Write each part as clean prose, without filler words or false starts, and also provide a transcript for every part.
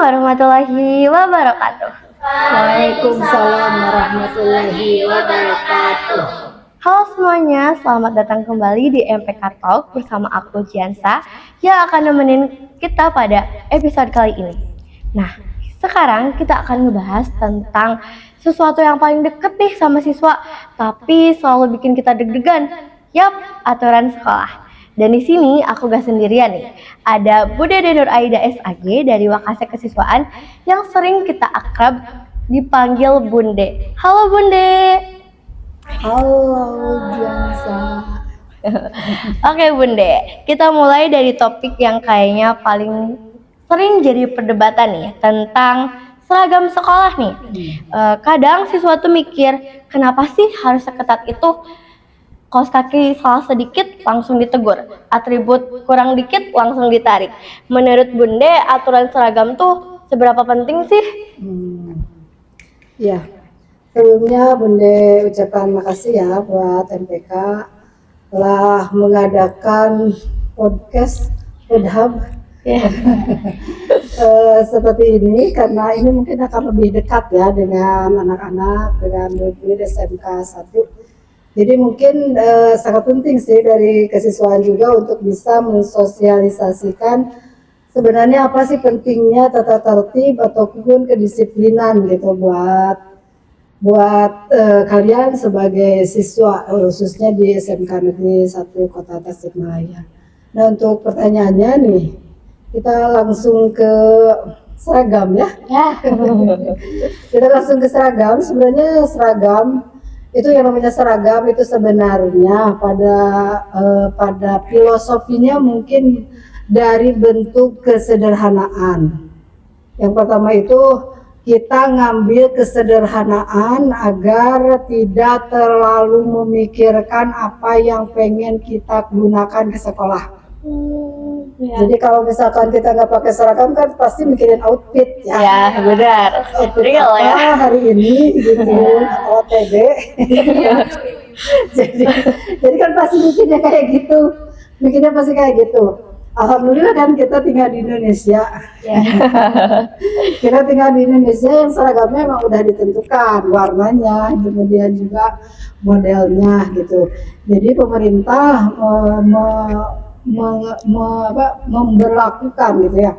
warahmatullahi wabarakatuh. Waalaikumsalam warahmatullahi wabarakatuh. Halo semuanya, selamat datang kembali di MPK Talk bersama aku Jiansa yang akan nemenin kita pada episode kali ini. Nah, sekarang kita akan ngebahas tentang sesuatu yang paling deket nih sama siswa, tapi selalu bikin kita deg-degan. Yap, aturan sekolah. Dan di sini aku gak sendirian nih. Ada Bude Nur Aida SAG dari Wakase Kesiswaan yang sering kita akrab dipanggil Bunde. Halo Bunde. Halo Jansa. Oke Bunde, kita mulai dari topik yang kayaknya paling sering jadi perdebatan nih tentang seragam sekolah nih. Kadang siswa tuh mikir, kenapa sih harus seketat itu? Kaos kaki salah sedikit langsung ditegur, atribut kurang dikit langsung ditarik. Menurut Bunde, aturan seragam tuh seberapa penting sih? Ya, sebelumnya Bunda ucapkan makasih ya buat MPK telah mengadakan podcast Podhub seperti ini, karena ini mungkin akan lebih dekat ya dengan anak-anak, dengan murid SMK 1. Jadi mungkin sangat penting sih dari kesiswaan juga untuk bisa mensosialisasikan sebenarnya apa sih pentingnya tata tertib ataupun kedisiplinan gitu buat kalian sebagai siswa khususnya di SMK Negeri 1 Kota Tasikmalaya. Nah, untuk pertanyaannya nih, kita langsung ke seragam ya. Kita langsung ke seragam. Sebenarnya seragam itu yang namanya seragam itu sebenarnya pada filosofinya mungkin dari bentuk kesederhanaan. Yang pertama itu kita ngambil kesederhanaan agar tidak terlalu memikirkan apa yang pengen kita gunakan ke sekolah. Jadi kalau misalkan kita nggak pakai seragam kan pasti mikirin outfit ya. Ya benar. Outfit Real apa ya. hari ini gitu, atau OTD. jadi kan pasti mikirnya pasti kayak gitu. Alhamdulillah kan kita tinggal di Indonesia. Kita tinggal di Indonesia yang seragamnya memang udah ditentukan warnanya, kemudian juga modelnya gitu. Jadi pemerintah memberlakukan gitu ya,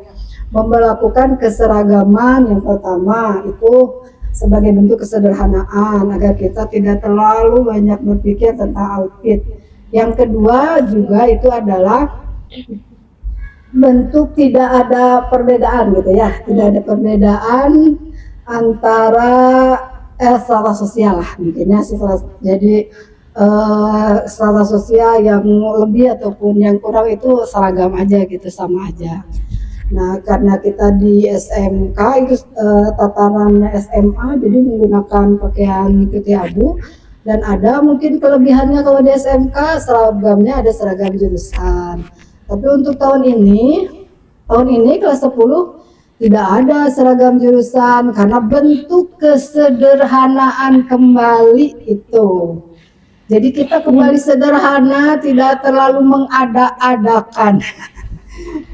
memberlakukan keseragaman yang pertama itu sebagai bentuk kesederhanaan agar kita tidak terlalu banyak berpikir tentang outfit. Yang kedua juga itu adalah bentuk tidak ada perbedaan gitu ya, tidak ada perbedaan antara strata sosial lah mungkinnya sih. Jadi strata sosial yang lebih ataupun yang kurang itu seragam aja gitu, sama aja. Nah, karena kita di SMK itu tataran SMA, jadi menggunakan pakaian putih abu, dan ada mungkin kelebihannya kalau di SMK seragamnya ada seragam jurusan. Tapi untuk tahun ini kelas 10 tidak ada seragam jurusan karena bentuk kesederhanaan kembali itu. Jadi kita kembali sederhana, tidak terlalu mengada-adakan.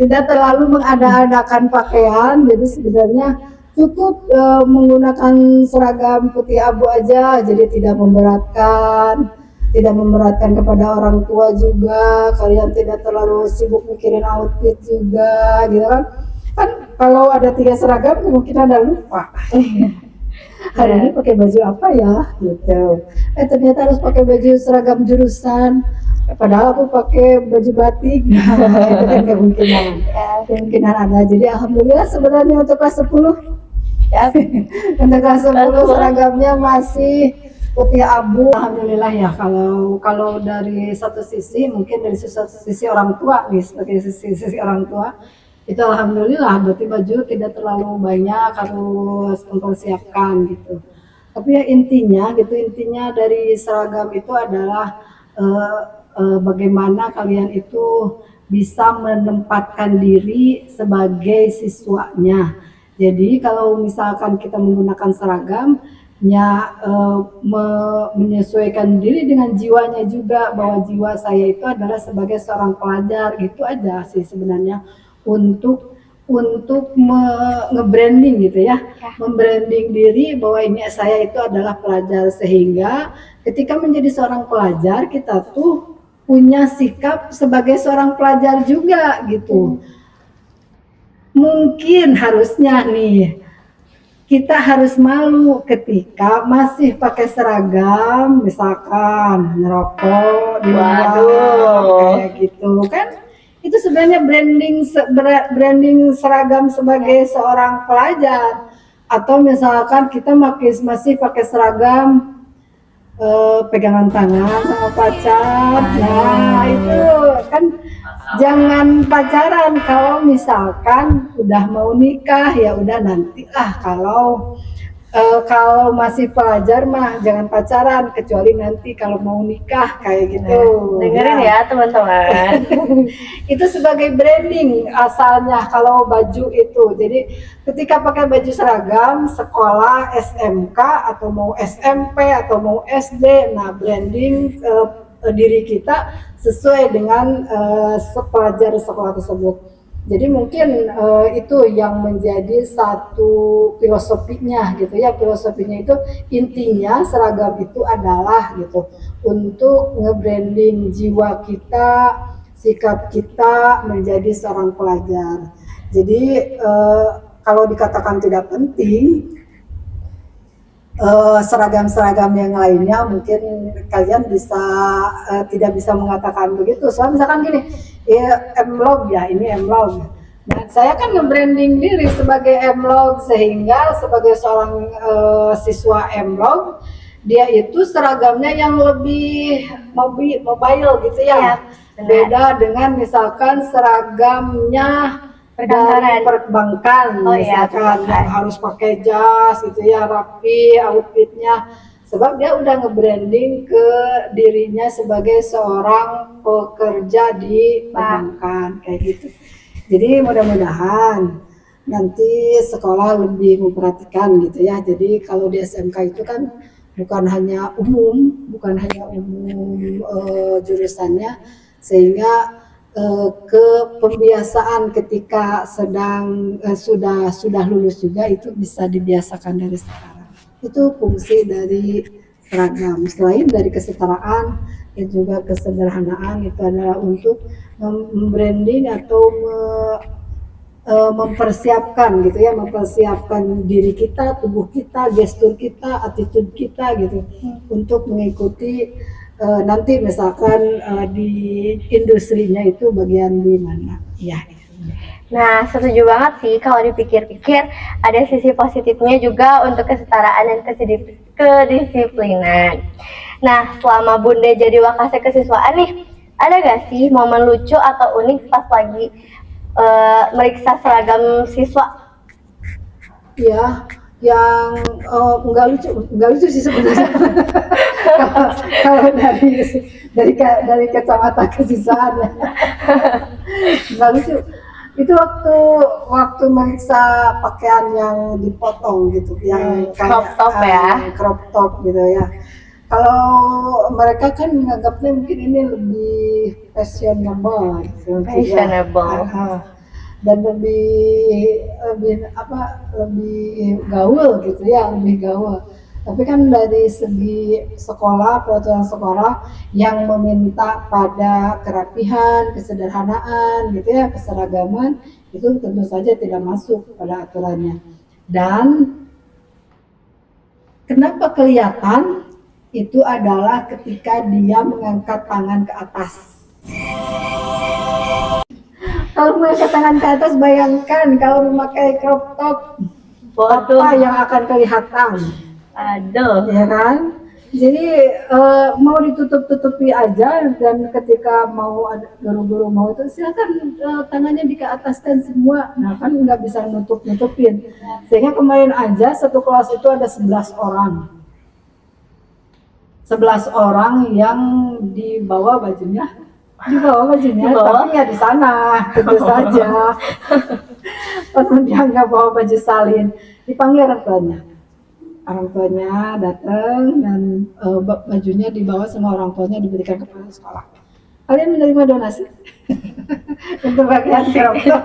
Tidak terlalu mengada-adakan pakaian, jadi sebenarnya cukup menggunakan seragam putih abu aja, jadi tidak memberatkan kepada orang tua juga. Kalian tidak terlalu sibuk mikirin outfit juga gitu kan. Kan kalau ada 3 seragam mungkin ada lupa. Hari ini pakai baju apa ya gitu. Ternyata harus pakai baju seragam jurusan. Padahal aku pakai baju batik. Itu kan kemungkinan ada. Jadi alhamdulillah sebenarnya untuk kelas 10 ya, untuk kelas 10 seragamnya masih putih abu. Alhamdulillah ya, kalau dari satu sisi mungkin dari sisi orang tua nih, sebagai sisi orang tua itu alhamdulillah berarti baju tidak terlalu banyak harus mempersiapkan gitu. Tapi ya intinya dari seragam itu adalah bagaimana kalian itu bisa menempatkan diri sebagai siswanya. Jadi kalau misalkan kita menggunakan seragam ya, menyesuaikan diri dengan jiwanya juga, bahwa jiwa saya itu adalah sebagai seorang pelajar, gitu aja sih sebenarnya untuk untuk nge-branding gitu ya, Ya. membranding diri bahwa ini saya itu adalah pelajar, sehingga ketika menjadi seorang pelajar kita tuh punya sikap sebagai seorang pelajar juga gitu. Mungkin harusnya nih kita harus malu ketika masih pakai seragam, misalkan ngerokok di luar Waduh. kayak gitu kan. Itu sebenarnya branding seragam sebagai seorang pelajar. Atau misalkan kita masih pakai seragam, pegangan tangan sama pacar. Nah, itu kan jangan pacaran. Kalau misalkan udah mau nikah ya udah nantilah. Kalau masih pelajar mah jangan pacaran, kecuali nanti kalau mau nikah kayak gitu. Dengerin ya teman-teman. Itu sebagai branding asalnya kalau baju itu. Jadi ketika pakai baju seragam sekolah SMK atau mau SMP atau mau SD, nah branding diri kita sesuai dengan pelajar sekolah tersebut. Jadi mungkin itu yang menjadi satu filosofinya gitu ya. Filosofinya itu intinya seragam itu adalah gitu untuk nge-branding jiwa kita, sikap kita menjadi seorang pelajar. Jadi kalau dikatakan tidak penting, seragam-seragam yang lainnya mungkin kalian bisa tidak bisa mengatakan begitu. Soalnya misalkan gini, ya M-Log ya, ini M-Log. Nah, saya kan nge-branding diri sebagai M-Log, sehingga sebagai seorang siswa M-Log, dia itu seragamnya yang lebih mobile gitu ya. Beda dengan misalkan seragamnya dari perbankan, misalkan yang harus pakai jas gitu ya, rapi outfitnya, sebab dia udah nge-branding ke dirinya sebagai seorang pekerja di perbankan kayak gitu. Jadi mudah-mudahan nanti sekolah lebih memperhatikan gitu ya. Jadi kalau di SMK itu kan bukan hanya umum jurusannya, sehingga ke pembiasaan ketika sudah lulus juga itu bisa dibiasakan dari sekarang. Itu fungsi dari seragam. Selain dari kesetaraan dan juga kesederhanaan, itu adalah untuk membranding atau mempersiapkan gitu ya, mempersiapkan diri kita, tubuh kita, gestur kita, attitude kita gitu untuk mengikuti nanti misalkan di industrinya itu bagian di mana ya. Nah, setuju banget sih kalau dipikir-pikir ada sisi positifnya juga untuk kesetaraan dan kedisiplinan. Nah, selama Bunda jadi wakase kesiswaan nih, ada gak sih momen lucu atau unik pas lagi meriksa seragam siswa? Ya, yang enggak lucu sih sebenarnya. Kalau dari kacamata kesiswaan enggak lucu. Itu waktu meriksa pakaian yang dipotong gitu, yang kayak crop top gitu ya. Kalau mereka kan menganggapnya mungkin ini lebih fashionable gitu, dan lebih gaul gitu ya, lebih gaul. Tapi kan dari segi sekolah, peraturan sekolah yang meminta pada kerapihan, kesederhanaan gitu ya, keseragaman, itu tentu saja tidak masuk pada aturannya. Dan kenapa kelihatan itu adalah ketika dia mengangkat tangan ke atas. Kalau mengangkat tangan ke atas, bayangkan kalau memakai crop top, apa yang akan kelihatan? Aduh. Ya kan? Jadi mau ditutup-tutupi aja, dan ketika mau ada guru-guru mau itu silakan tangannya dikeataskan semua. Nah kan nggak bisa nutupin. Sehingga kemarin aja satu kelas itu ada 11 orang. 11 orang yang dibawa bajunya, tapi ya di sana tentu saja. Dia nggak bawa baju salin, dipanggil orang tuanya datang, dan bajunya dibawa sama orang tuanya diberikan kepada sekolah. Kalian menerima donasi? untuk pakaian crop top.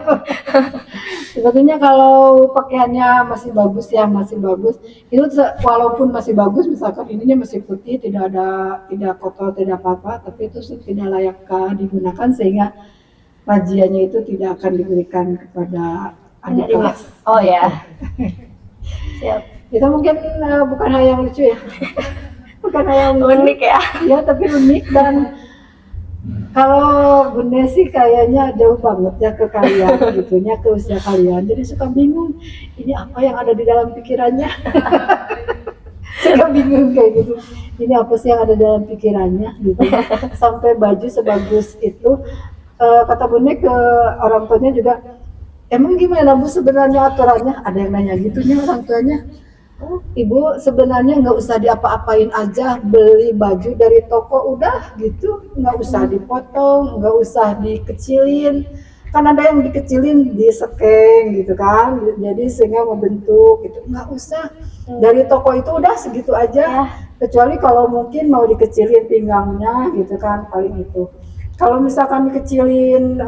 Sebetulnya kalau pakaiannya masih bagus ya, masih bagus. Itu walaupun masih bagus, misalkan ininya masih putih, tidak kotor, tidak apa-apa, tapi itu tidak layak digunakan sehingga rajianya itu tidak akan diberikan kepada adik kelas. Oh ya. Siap. Itu mungkin bukan hal yang lucu ya. Bukan hal yang lucu. Unik ya. Ya, tapi unik. Dan kalau Bunda sih kayaknya jauh banget ya ke kalian gitunya, ke usia kalian. Jadi suka bingung, ini apa yang ada di dalam pikirannya. Suka bingung kayak gitu. Ini apa sih yang ada dalam pikirannya gitu. Sampai baju sebagus itu, kata Bunda ke orang tuanya juga, emang gimana Bu sebenarnya aturannya? Ada yang nanya gitu nih orang tuanya. Oh, Ibu sebenarnya nggak usah diapa-apain aja, beli baju dari toko udah gitu, nggak usah dipotong, nggak usah dikecilin, kan ada yang dikecilin di sekeng gitu kan, jadi sehingga membentuk gitu, nggak usah, dari toko itu udah segitu aja, kecuali kalau mungkin mau dikecilin pinggangnya gitu kan, paling itu. Kalau misalkan dikecilin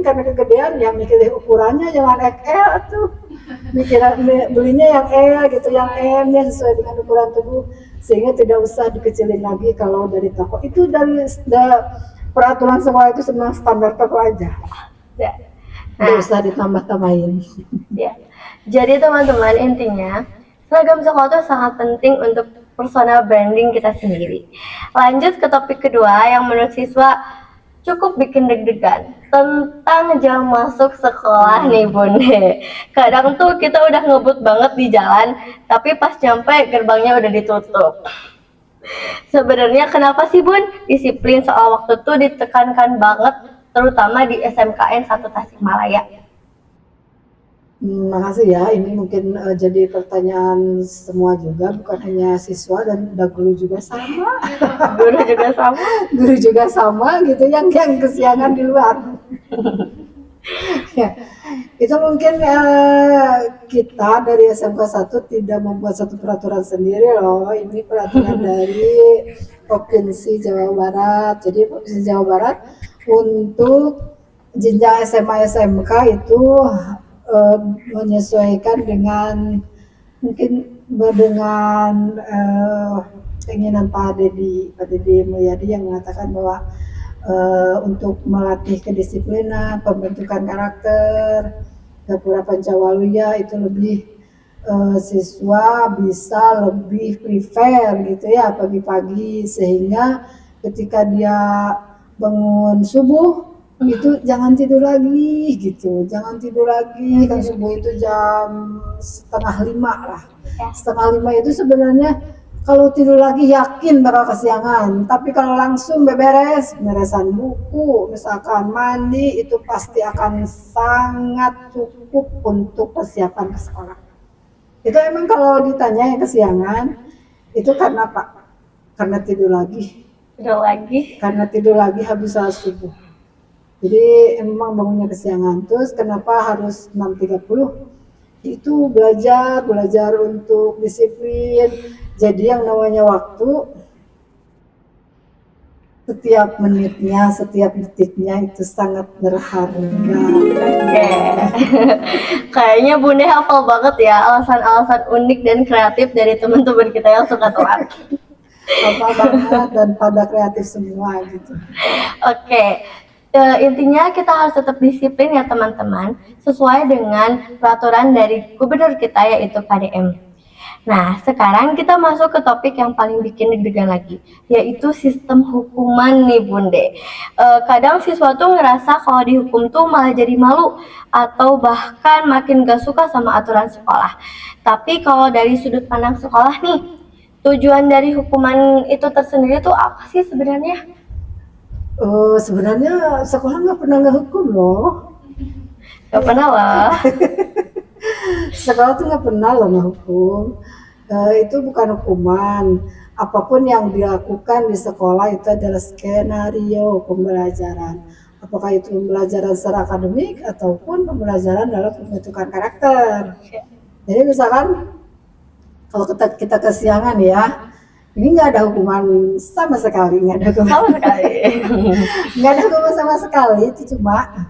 karena kegedean, ya mikir ukurannya jangan XL tuh, belinya yang L gitu, yang M ya sesuai dengan ukuran tubuh, sehingga tidak usah dikecilin lagi kalau dari toko. Itu dari peraturan sekolah itu senang standar toko aja, tidak usah ditambah-tambahin. Ya. Jadi teman-teman, intinya seragam sekolah itu sangat penting untuk personal branding kita sendiri. Lanjut ke topik kedua yang menurut siswa cukup bikin deg-degan, tentang jam masuk sekolah nih Bunde. Kadang tuh kita udah ngebut banget di jalan, tapi pas nyampe gerbangnya udah ditutup. Sebenarnya kenapa sih Bun disiplin soal waktu tuh ditekankan banget, terutama di SMKN 1 Tasikmalaya? Makasih ya, ini mungkin jadi pertanyaan semua juga, bukan hanya siswa dan guru juga sama. Guru juga sama. Guru juga sama gitu, yang kesiangan di luar. Ya, itu mungkin kita dari SMK 1 tidak membuat satu peraturan sendiri loh. Ini peraturan dari Provinsi Jawa Barat. Jadi Provinsi Jawa Barat untuk jenjang SMA SMK itu menyesuaikan dengan keinginan Pak Deddy Mulyadi yang mengatakan bahwa untuk melatih kedisiplinan, pembentukan karakter, Gapura Pancawaluya itu lebih siswa bisa lebih prefer gitu ya pagi-pagi, sehingga ketika dia bangun subuh itu jangan tidur lagi gitu, jangan tidur lagi kan subuh itu jam 4:30 lah. 4:30 itu sebenarnya kalau tidur lagi yakin bakal kesiangan, tapi kalau langsung beresan buku, misalkan mandi, itu pasti akan sangat cukup untuk persiapan ke sekolah. Itu emang kalau ditanya yang kesiangan, itu karena apa? Karena tidur lagi. Karena tidur lagi habis salat subuh. Jadi emang bangunnya kesiangan. Terus kenapa harus 6:30? Itu belajar untuk disiplin. Jadi yang namanya waktu, setiap menitnya, setiap detiknya itu sangat berharga. Kayaknya Bunda hafal banget ya alasan-alasan unik dan kreatif dari teman-teman kita yang suka telat. Hafal banget dan pada kreatif semua gitu. Oke. Intinya kita harus tetap disiplin ya teman-teman, sesuai dengan peraturan dari gubernur kita yaitu KDM. Nah, sekarang kita masuk ke topik yang paling bikin deg-degan lagi, yaitu sistem hukuman nih Bunde. Kadang siswa tuh ngerasa kalau dihukum tuh malah jadi malu, atau bahkan makin gak suka sama aturan sekolah. Tapi kalau dari sudut pandang sekolah nih, tujuan dari hukuman itu tersendiri tuh apa sih sebenarnya? Sebenarnya sekolah nggak pernah ngehukum loh. Gak pernah lah. Sekolah tuh nggak pernah loh ngehukum. Itu bukan hukuman. Apapun yang dilakukan di sekolah itu adalah skenario pembelajaran. Apakah itu pembelajaran secara akademik ataupun pembelajaran dalam pembentukan karakter. Jadi misalkan kalau kita kesiangan ya, Ini nggak ada hukuman sama sekali, nggak ada hukuman, Sama sekali. nggak ada hukuman sama sekali. Itu cuma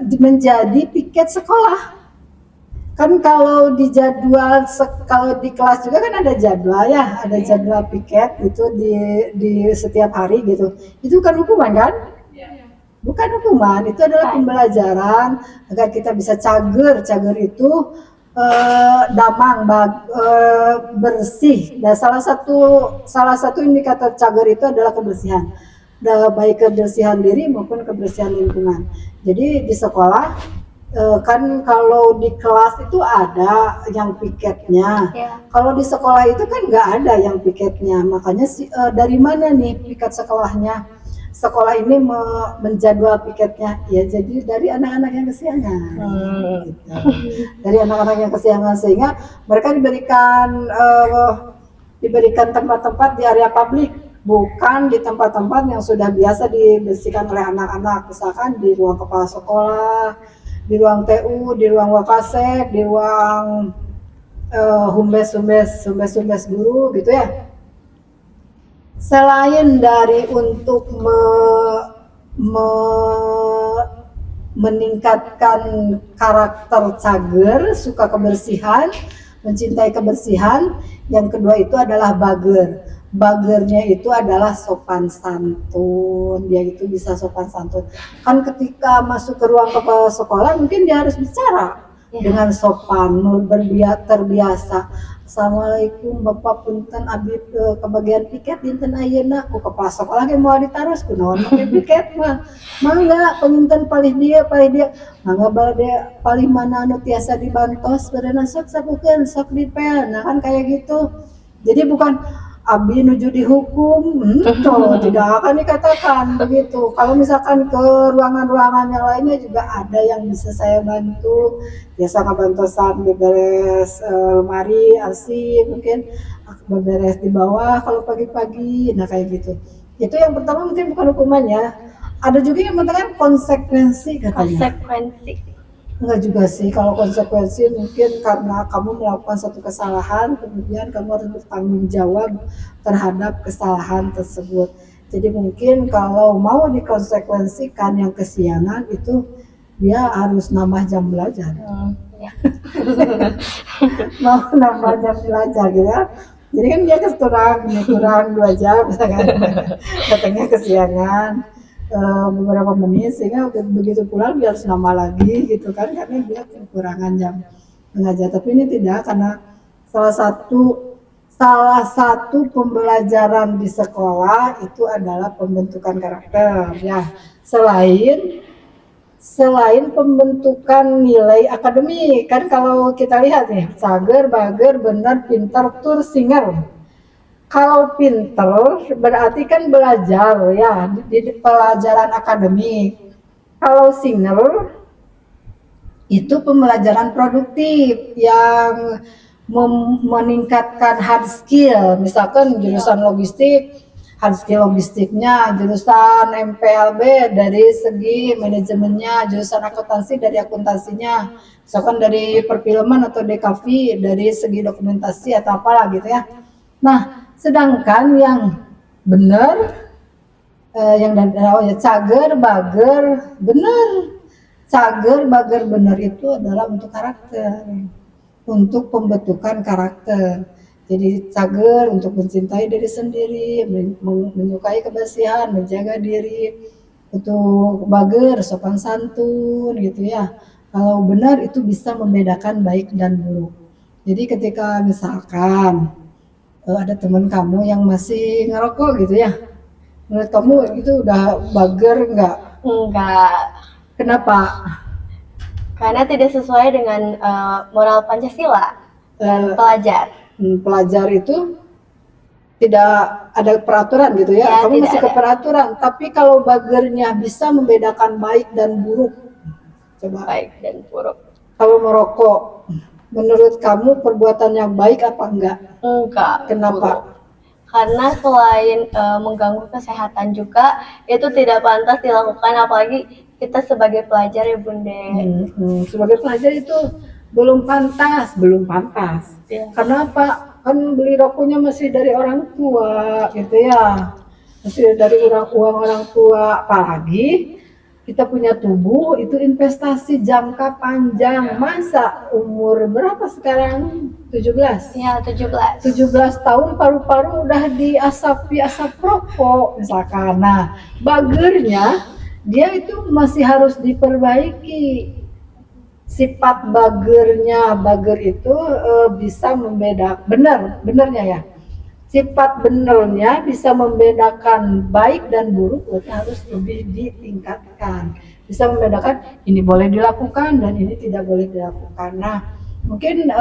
menjadi piket sekolah. Kan kalau di jadwal, kalau di kelas juga kan ada jadwal ya, ada jadwal piket itu di setiap hari gitu. Itu kan hukuman kan? Bukan hukuman, itu adalah pembelajaran agar kita bisa cager. Cager itu damang, bersih. Dan salah satu indikator cager itu adalah kebersihan. Baik kebersihan diri maupun kebersihan lingkungan. Jadi di sekolah kan kalau di kelas itu ada yang piketnya. Ya. Kalau di sekolah itu kan nggak ada yang piketnya. Makanya dari mana nih piket sekolahnya? Sekolah ini menjadwal piketnya. Ya jadi dari anak-anak yang kesiangan. Gitu. Dari anak-anak yang kesiangan, sehingga mereka diberikan tempat-tempat di area publik, bukan di tempat-tempat yang sudah biasa dibersihkan oleh anak-anak, misalkan di ruang kepala sekolah, di ruang TU, di ruang Wakasek, di ruang humbes guru gitu ya. Selain dari untuk meningkatkan karakter cager, suka kebersihan, mencintai kebersihan, yang kedua itu adalah bager. Bagernya itu adalah sopan santun, dia itu bisa sopan santun. Kan ketika masuk ke ruang kepala sekolah mungkin dia harus bicara dengan sopan, terbiasa. Assalamualaikum Bapak punten abdi kebagian piket dinten ayeuna ku kepala sekolah ge moal ditaros kunaon make piket mah. Mangga penginten palih dia mangga bade palih mana anu tiasa dibantos bereuna sok sapukeun sok dipel. Nah kan kayak gitu. Jadi bukan abdi nuju dihukum, tidak akan dikatakan begitu. Kalau misalkan ke ruangan-ruangan yang lainnya juga ada yang bisa saya bantu, biasa ngebantosan beberes lemari, arsip, mungkin beberes di bawah kalau pagi-pagi, nah kayak gitu. Itu yang pertama mungkin bukan hukumannya. Ada juga yang mengatakan konsekuensi katanya. Konsekuensi. Enggak juga sih, kalau konsekuensi mungkin karena kamu melakukan satu kesalahan, kemudian kamu harus bertanggung jawab terhadap kesalahan tersebut. Jadi mungkin kalau mau dikonsekuensikan yang kesiangan itu dia harus nambah jam belajar. Ya. Mau nambah jam belajar gitu ya. Jadi kan dia kurang 2 jam misalkan. Katanya kesiangan beberapa menit, sehingga begitu pulang dia harus nambah lagi gitu kan, karena dia kekurangan jam mengajar. Tapi ini tidak, karena salah satu pembelajaran di sekolah itu adalah pembentukan karakter ya, selain pembentukan nilai akademik. Kan kalau kita lihat nih, cager, bager, benar, pintar, tur, singer. Kalau pinter berarti kan belajar ya, di pelajaran akademik. Kalau singer itu pembelajaran produktif yang meningkatkan hard skill. Misalkan jurusan logistik, hard skill logistiknya, jurusan MPLB dari segi manajemennya, jurusan akuntansi dari akuntansinya, misalkan dari perfilman atau DKV dari segi dokumentasi atau apalah gitu ya. Nah, sedangkan yang benar yang ya cager, bager, benar. Cager, bager, benar itu adalah untuk karakter, untuk pembentukan karakter. Jadi cager untuk mencintai diri sendiri, menyukai kebersihan, menjaga diri. Untuk bager, sopan santun gitu ya. Kalau benar itu bisa membedakan baik dan buruk. Jadi ketika misalkan ada teman kamu yang masih ngerokok gitu ya, menurut kamu itu udah bager nggak? Enggak. Kenapa? Karena tidak sesuai dengan moral Pancasila dan pelajar. Pelajar itu tidak ada peraturan gitu ya, kamu masih ke peraturan. Tapi kalau bagernya bisa membedakan baik dan buruk, coba. Baik dan buruk. Kalau merokok, menurut kamu perbuatan yang baik apa enggak? Enggak. Kenapa? Buruk. Karena selain mengganggu kesehatan juga, itu tidak pantas dilakukan, apalagi kita sebagai pelajar ya Bunda. Sebagai pelajar itu belum pantas. Ya. Karena apa? kan beli rokoknya masih dari orang tua gitu ya, masih dari uang orang tua. Apalagi kita punya tubuh itu investasi jangka panjang. Masa umur berapa sekarang? 17. Ya, 17. 17 tahun paru-paru udah diasapi asap rokok misalkan. Nah, bagernya dia itu masih harus diperbaiki. Sifat bagernya, bager itu bisa benernya ya. Sifat benernya bisa membedakan baik dan buruk, berarti harus lebih ditingkatkan. Bisa membedakan ini boleh dilakukan dan ini tidak boleh dilakukan. Nah, mungkin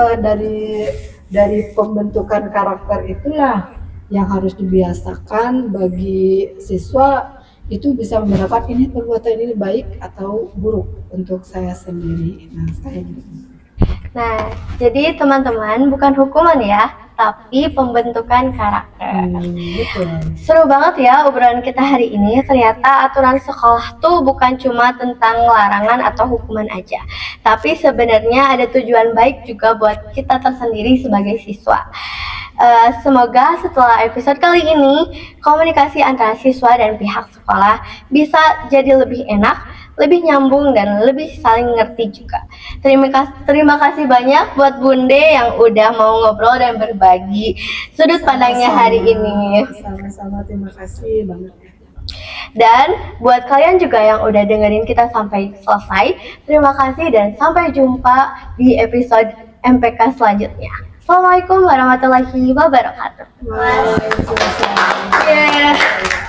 dari pembentukan karakter itulah yang harus dibiasakan bagi siswa, itu bisa membedakan ini perbuatan ini baik atau buruk untuk saya sendiri. Nah, kayak gitu. Nah, jadi teman-teman bukan hukuman ya, tapi pembentukan karakter. Betul. Seru banget ya obrolan kita hari ini. Ternyata aturan sekolah tuh bukan cuma tentang larangan atau hukuman aja, tapi sebenarnya ada tujuan baik juga buat kita tersendiri sebagai siswa. Semoga setelah episode kali ini, komunikasi antara siswa dan pihak sekolah bisa jadi lebih enak, lebih nyambung, dan lebih saling ngerti juga. Terima kasih banyak buat Bunde yang udah mau ngobrol dan berbagi sudut pandangnya hari ini. Sama-sama, terima kasih banget. Dan buat kalian juga yang udah dengerin kita sampai selesai, terima kasih dan sampai jumpa di episode MPK selanjutnya. Assalamualaikum warahmatullahi wabarakatuh. Waalaikumsalam. Yeah.